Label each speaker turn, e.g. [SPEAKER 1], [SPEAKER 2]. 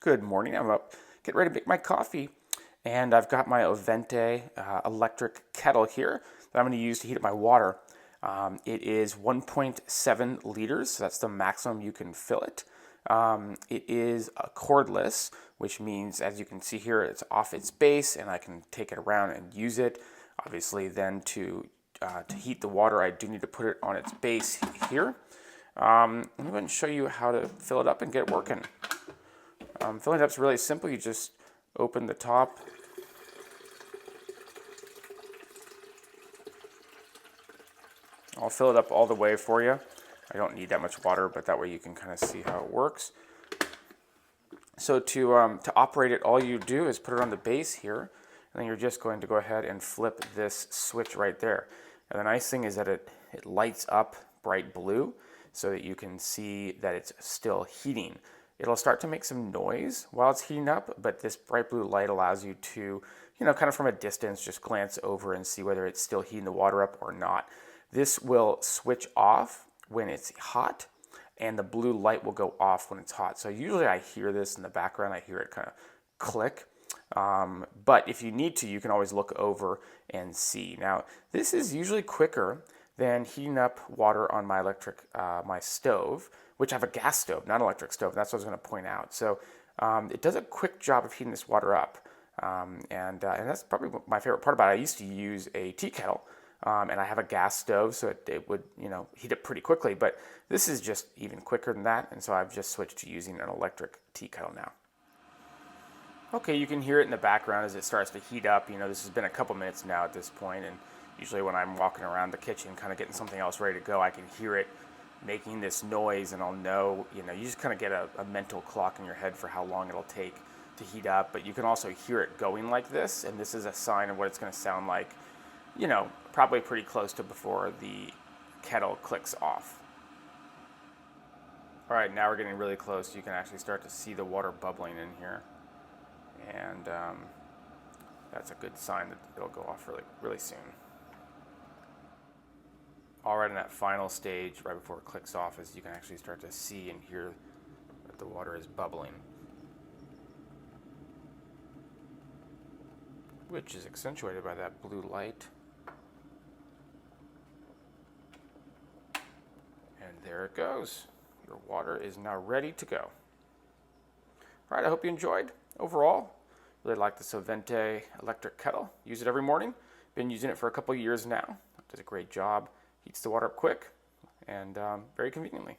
[SPEAKER 1] Good morning. I'm up, getting ready to make my coffee, and I've got my OVENTE electric kettle here that I'm going to use to heat up my water. It is 1.7 liters, so that's the maximum you can fill it. It is cordless, which means, as you can see here, it's off its base, and I can take it around and use it. Obviously, then to heat the water, I do need to put it on its base here. Let me go ahead and show you how to fill it up and get it working. Filling it up is really simple. You just open the top. I'll fill it up all the way for you. I don't need that much water, but that way you can kind of see how it works. So to operate it, all you do is put it on the base here, and then you're just going to go ahead and flip this switch right there. And the nice thing is that it lights up bright blue so that you can see that it's still heating. It'll start to make some noise while it's heating up, but this bright blue light allows you to, kind of from a distance, just glance over and see whether it's still heating the water up or not. This will switch off when it's hot, and the blue light will go off when it's hot. So usually I hear this in the background. I hear it kind of click. But if you need to, you can always look over and see. Now, this is usually quicker than heating up water on my my stove, which I have a gas stove, not an electric stove. That's what I was going to point out. So it does a quick job of heating this water up. And that's probably my favorite part about it. I used to use a tea kettle, and I have a gas stove, so it would, heat up pretty quickly. But this is just even quicker than that, and so I've just switched to using an electric tea kettle now. Okay, you can hear it in the background as it starts to heat up. This has been a couple minutes now at this point, and usually when I'm walking around the kitchen kind of getting something else ready to go, I can hear it making this noise, and I'll know, you just kind of get a mental clock in your head for how long it'll take to heat up. But you can also hear it going like this, and this is a sign of what it's going to sound like, probably pretty close to before the kettle clicks off. All right, now we're getting really close. You can actually start to see the water bubbling in here. And that's a good sign that it'll go off really soon. All right, in that final stage, right before it clicks off, is you can actually start to see and hear that the water is bubbling, which is accentuated by that blue light. And there it goes. Your water is now ready to go. All right, I hope you enjoyed. Overall, really like this OVENTE electric kettle. Use it every morning. Been using it for a couple years now. It does a great job. Heats the water up quick and very conveniently.